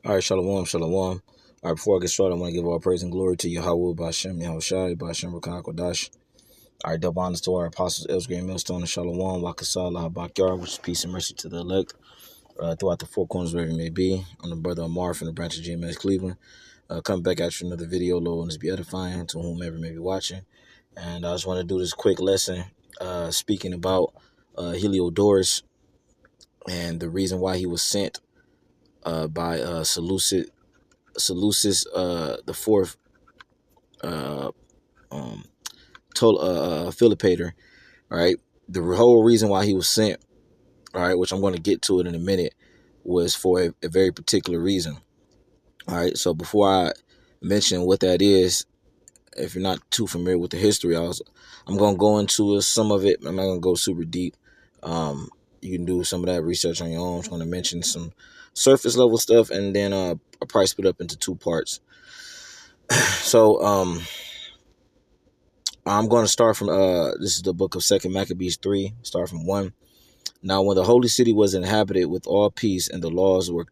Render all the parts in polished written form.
All right, shalom, shalom. All right, before I get started, I want to give all praise and glory to Yahweh, Bashem, Yahushai, Bashem, Rakah, Kodash. All right, double honors to our apostles, Elsgray, Millstone, and Shalom, Wakasah, Lahabakyar, which is peace and mercy to the elect throughout the four corners wherever it may be. I'm the brother Amar from the branch of GMS Cleveland. Coming back at you another video, Lord, and this be edifying to whomever may be watching. And I just want to do this quick lesson speaking about Heliodorus and the reason why he was sent by Seleucus the fourth, uh, um, Philopator. All right, the whole reason why he was sent, all right, which I'm going to get to it in a minute, was for a very particular reason. All right, so before I mention what that is, if you're not too familiar with the history, I'm going to go into some of it. I'm not going to go super deep. You can do some of that research on your own. I'm just going to mention some surface level stuff, and then I'll probably split up into two parts. So I'm going to start from this is the book of 2 Maccabees 3, start from 1. Now when the holy city was inhabited with all peace, and the laws were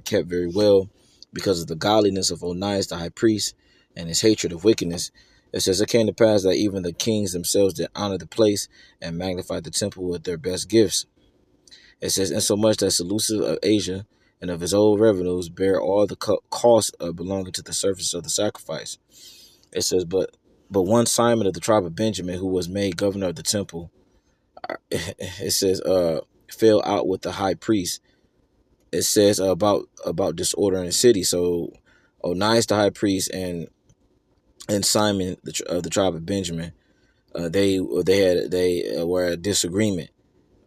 kept very well, because of the godliness of Onias the high priest and his hatred of wickedness, it says, it came to pass that even the kings themselves did honor the place and magnified the temple with their best gifts. It says, insomuch that Seleucus of Asia and of his old revenues bear all the cost of belonging to the service of the sacrifice. It says, but one Simon of the tribe of Benjamin, who was made governor of the temple, it says, fell out with the high priest. It says about disorder in the city. So Onias the high priest and Simon of the tribe of Benjamin, they were at disagreement.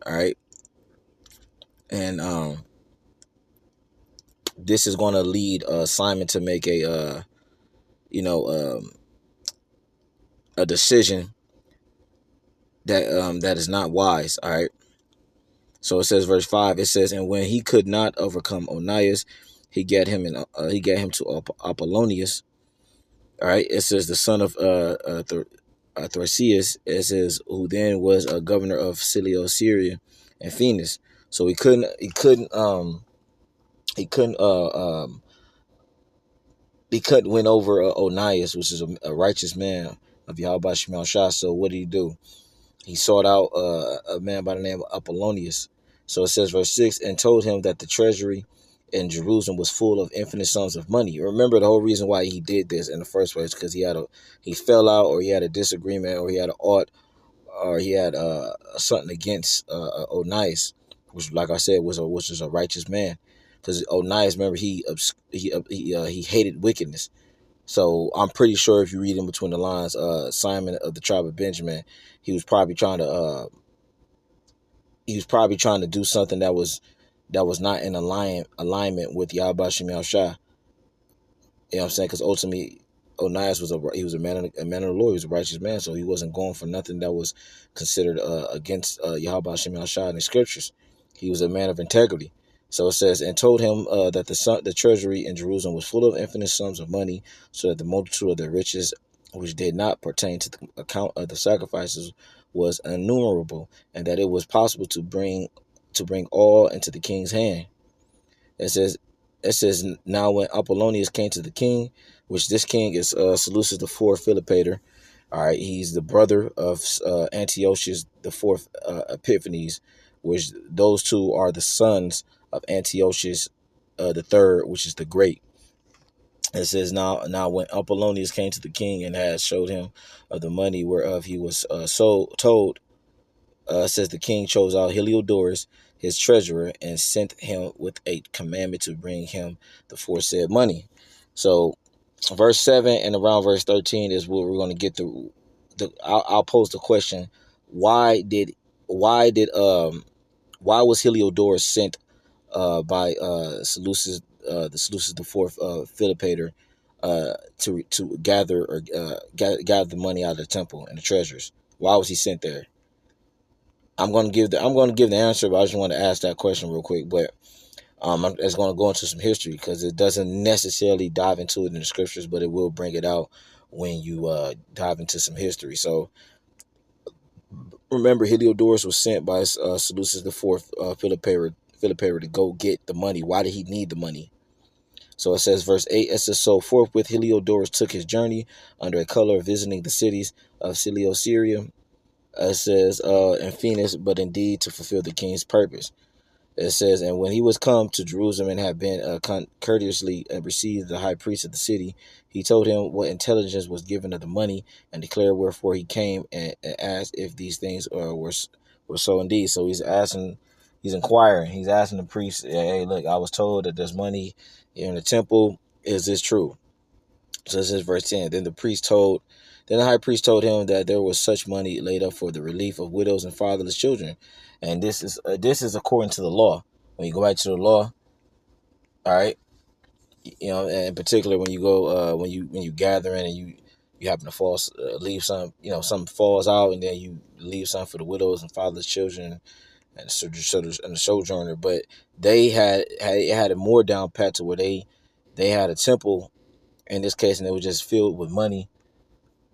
All right, and this is going to lead Simon to make a a decision that is not wise. All right. So it says, verse 5. It says, and when he could not overcome Onias, he got him to Apollonius. All right. It says the son of Thrasea. It says, who then was a governor of Syria and Phoenix. So he couldn't win over Onias, which is a righteous man of Yahweh Shemel Shah. So what did he do? He sought out a man by the name of Apollonius. So it says, verse 6, and told him that the treasury in Jerusalem was full of infinite sums of money. Remember, the whole reason why he did this in the first place, because he fell out, or he had a disagreement, or he had an ought, or he had something against Onias, which, like I said, was a righteous man. Because Onias, remember, he hated wickedness. So I'm pretty sure if you read in between the lines, Simon of the tribe of Benjamin, he was probably trying to do something that was not in alignment with Yahweh Shemel Shah. You know what I'm saying? Because ultimately, Onias was a man of the Lord. He was a righteous man, so he wasn't going for nothing that was considered against Yahweh Shemel Shah in the scriptures. He was a man of integrity. So it says, and told him that the treasury in Jerusalem was full of infinite sums of money, so that the multitude of their riches, which did not pertain to the account of the sacrifices, was innumerable, and that it was possible to bring all into the king's hand. It says, now when Apollonius came to the king, which this king is Seleucus the fourth Philopator. All right, he's the brother of Antiochus the fourth Epiphanes, which those two are the sons of Antiochus the third, which is the great. It says, now when Apollonius came to the king and had showed him of the money whereof he was so told, says the king chose out Heliodorus, his treasurer, and sent him with a commandment to bring him the foresaid money. So verse 7 and around verse 13 is what we're going to get to. I'll pose the question: why was Heliodorus sent by Seleucus the fourth Philopator to gather the money out of the temple and the treasures? Why was he sent there? I'm going to give the answer, but I just want to ask that question real quick. But I'm just going to go into some history, because it doesn't necessarily dive into it in the scriptures, but it will bring it out when you dive into some history. So remember, Heliodorus was sent by Seleucus the fourth Philip to go get the money. Why did he need the money? So it says, verse 8, it says, so forthwith Heliodorus took his journey under a color of visiting the cities of Cilicia. It says, and Phoenix, but indeed to fulfill the king's purpose. It says, and when he was come to Jerusalem and had been courteously received the high priest of the city, he told him what intelligence was given of the money, and declared wherefore he came, and asked if these things were so indeed. So he's asking, he's inquiring, he's asking the priest, hey, look, I was told that there's money in the temple. Is this true? So this is verse 10. Then the high priest told him that there was such money laid up for the relief of widows and fatherless children, and this is according to the law. When you go back to the law, all right, you know, and in particular when you go when you gather in and you happen to leave some, you know, something falls out, and then you leave some for the widows and fatherless children and the sojourner. But they had it more down pat to where they had a temple in this case, and it was just filled with money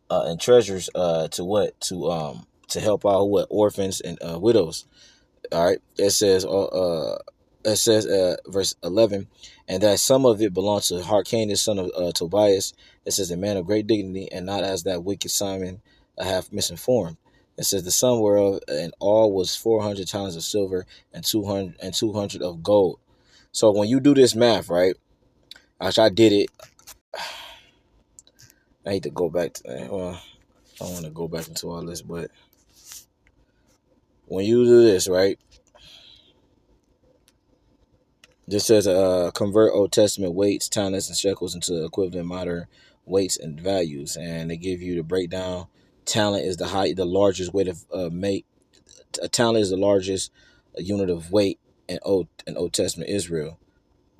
and treasures to help out orphans and widows. All right, it says verse 11, and that some of it belonged to Hyrcanus son of Tobias. It says, a man of great dignity, and not as that wicked Simon hath misinformed. It says, the sum whereof in all was 400 talents of silver and 200 of gold. So when you do this math, right, I did it. I hate to go back to that. Well, I don't want to go back into all this, but when you do this, right, this says convert Old Testament weights, talents, and shekels into equivalent modern weights and values, and they give you the breakdown. Talent is the largest weight of mate. A talent is the largest unit of weight in Old Testament Israel.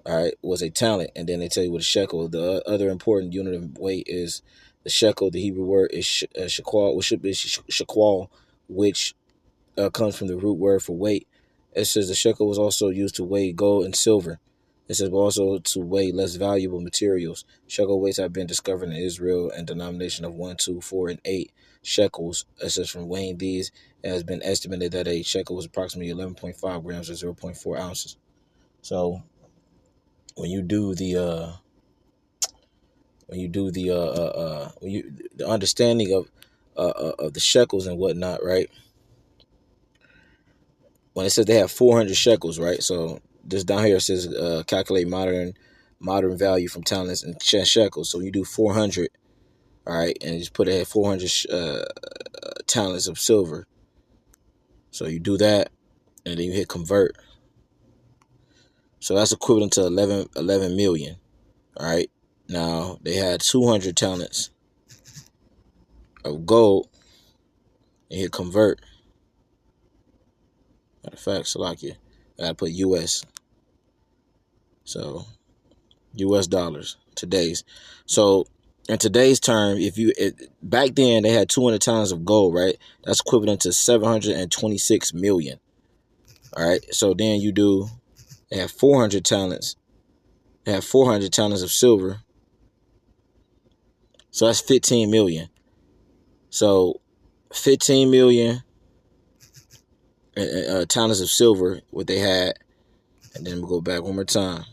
All right, was a talent, and then they tell you what a shekel. The other important unit of weight is the shekel. The Hebrew word is shequal, which should be shequal, which comes from the root word for weight. It says the shekel was also used to weigh gold and silver. It says, but also to weigh less valuable materials. Shekel weights have been discovered in Israel and denomination of 1, 2, 4, and 8 shekels. It says from weighing these, it has been estimated that a shekel was approximately 11.5 grams or 0.4 ounces. So when you do the the understanding of the shekels and whatnot, right? When it says they have 400 shekels, right? So this down here says calculate modern value from talents and shekels. So you do 400, all right, and just put it at 400 talents of silver. So you do that, and then you hit convert. So that's equivalent to 11 million, all right? Now, they had 200 talents of gold, and hit convert. Matter of fact, Salakia, I gotta put US. So US dollars, today's. So in today's term, back then they had 200 talents of gold, right? That's equivalent to 726 million. All right. So then they have 400 talents. They have 400 talents of silver. So that's 15 million. So 15 million talents of silver, what they had. And then we'll go back one more time.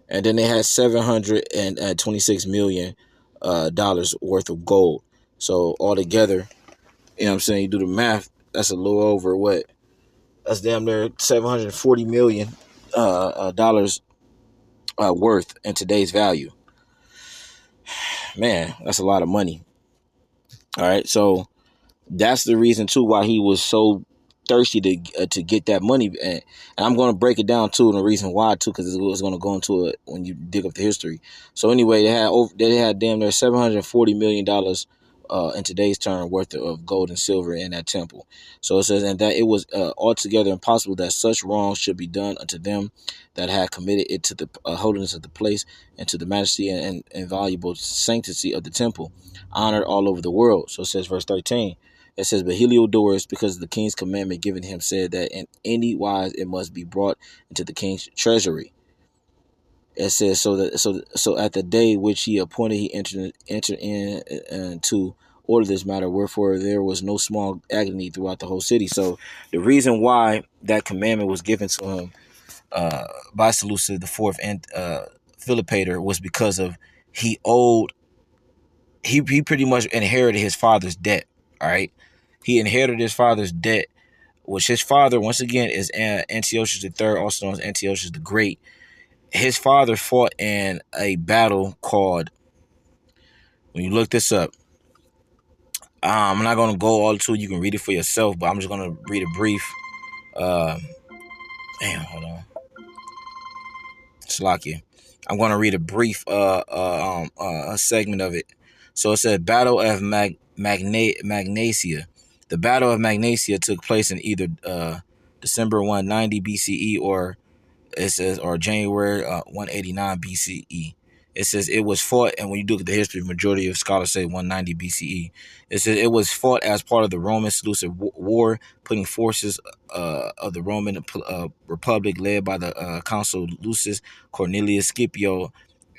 And then they had 726 million dollars worth of gold. So altogether, you know what I'm saying, you do the math, that's a little over what? That's damn near 740 million dollars worth in today's value. Man, that's a lot of money. All right, so that's the reason too why he was so thirsty to get that money, and I'm going to break it down too, and the reason why too, because it's going to go into it when you dig up the history. So anyway, they had damn near $740 million in today's term worth of gold and silver in that temple. So it says, and that it was altogether impossible that such wrongs should be done unto them that had committed it to the holiness of the place and to the majesty and invaluable sanctity of the temple, honored all over the world. So it says, verse 13. It says, but Heliodorus, because of the king's commandment given him, said that in any wise it must be brought into the king's treasury. It says, so at the day which he appointed, he entered into order this matter, wherefore there was no small agony throughout the whole city. So the reason why that commandment was given to him by Seleucus the fourth and Philopator was because of he owed he pretty much inherited his father's debt. All right, he inherited his father's debt, which his father once again is Antiochus III, also known as Antiochus the Great. His father fought in a battle called, when you look this up, I'm not going to go all to it. You can read it for yourself, but I'm just going to read a brief. Uh, hold on. Slakia. I'm going to read a brief a segment of it. So it said Battle of Magnesia. The Battle of Magnesia took place in either December 190 BCE or it says or January 189 BCE. It says it was fought, and when you look at the history, majority of scholars say 190 BCE. It says it was fought as part of the Roman Seleucid War, putting forces of the Roman Republic led by the consul Lucius Cornelius Scipio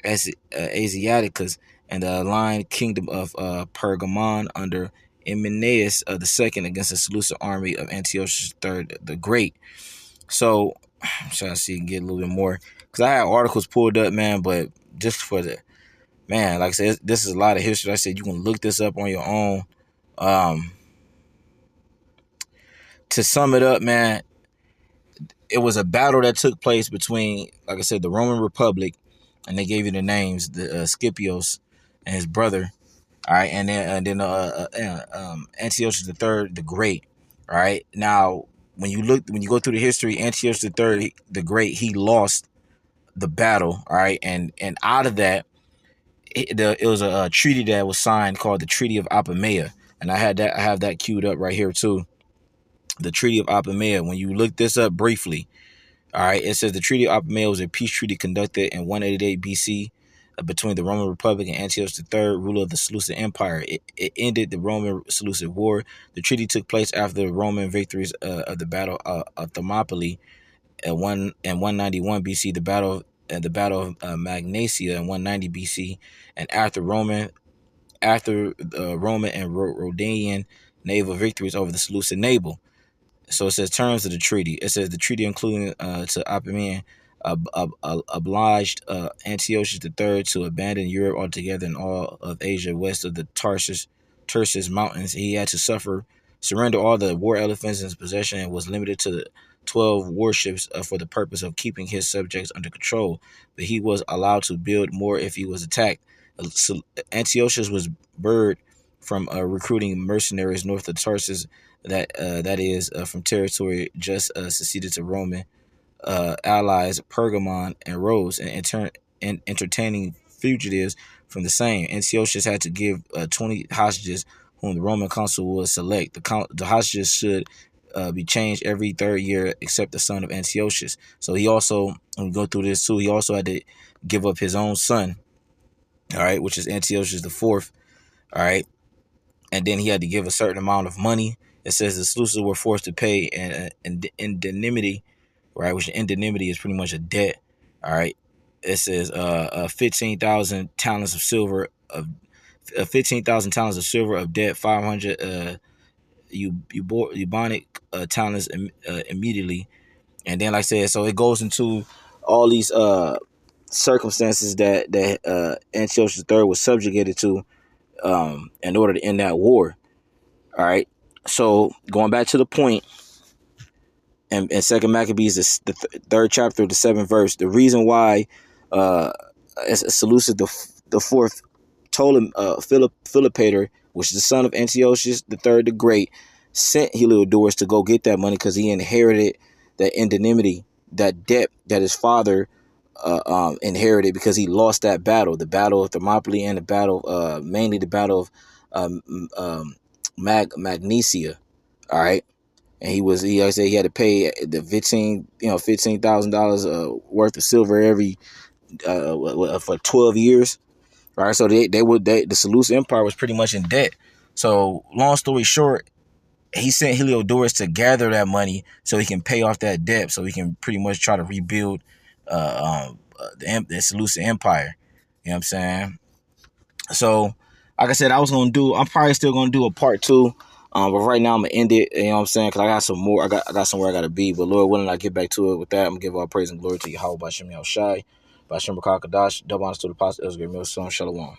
Asiaticus and the aligned kingdom of Pergamon under Hymenaeus II against the Seleucid army of Antiochus III the Great. So I'm trying to see and get a little bit more because I had articles pulled up, man. But just for the man, like I said, this is a lot of history. Like I said, you can look this up on your own. Um, to sum it up, man, it was a battle that took place between, like I said, the Roman Republic, and they gave you the names, the Scipios and his brother. All right, and then Antiochus III the Great. All right, now when you go through the history, Antiochus III the Great, he lost the battle. All right, and out of that, it was a treaty that was signed called the Treaty of Apamea, and I have that queued up right here too. The Treaty of Apamea. When you look this up briefly, all right, it says the Treaty of Apamea was a peace treaty conducted in 188 BC between the Roman Republic and Antiochus III, ruler of the Seleucid Empire. It ended the Roman Seleucid War. The treaty took place after the Roman victories of the Battle of Thermopylae at 191 BC, the Battle of Magnesia in 190 BC, and after Roman and Rhodanian naval victories over the Seleucid naval. So it says terms of the treaty. It says the treaty, including to Opimian, obliged Antiochus III to abandon Europe altogether and all of Asia west of the Tarsus Mountains. He had to surrender all the war elephants in his possession and was limited to 12 warships for the purpose of keeping his subjects under control. But he was allowed to build more if he was attacked. Antiochus was barred from recruiting mercenaries north of Tarsus, that is from territory just seceded to Roman allies Pergamon and Rhodes, and entertaining fugitives from the same. Antiochus had to give 20 hostages whom the Roman consul would select. The hostages should be changed every third year except the son of Antiochus. So he also, when we go through this too, he also had to give up his own son, all right, which is Antiochus the fourth, all right, and then he had to give a certain amount of money. It says the Seleucids were forced to pay an indemnity, right? Which indemnity is pretty much a debt. All right. It says 15,000 talents of silver of 15,000 talents of silver of debt, 500 Eubonic talents immediately, and then like I said, so it goes into all these circumstances that Antiochus III was subjugated to in order to end that war. All right. So going back to the point, and Second Maccabees, the third chapter, the seventh verse, the reason why Seleucus the fourth told him Philopator, which is the son of Antiochus the third the Great, sent Heliodorus to go get that money because he inherited that indemnity, that debt that his father inherited because he lost that battle, the Battle of Thermopylae and the battle, mainly the Battle of Magnesia. All right. And like I said, he had to pay the $15,000 worth of silver every for 12 years. Right. So the Seleucid Empire was pretty much in debt. So long story short, he sent Heliodorus to gather that money so he can pay off that debt, so he can pretty much try to rebuild the Seleucid Empire. You know what I'm saying? So like I said, I'm probably still gonna do a part two. But right now I'm gonna end it. You know what I'm saying? Cause I got some more. I got somewhere I gotta be. But Lord willing, I get back to it with that. I'm gonna give all praise and glory to Yahweh by Shem Shai, by Shem Kadash. Double honors to the Apostle Ezra Milson. Shalom.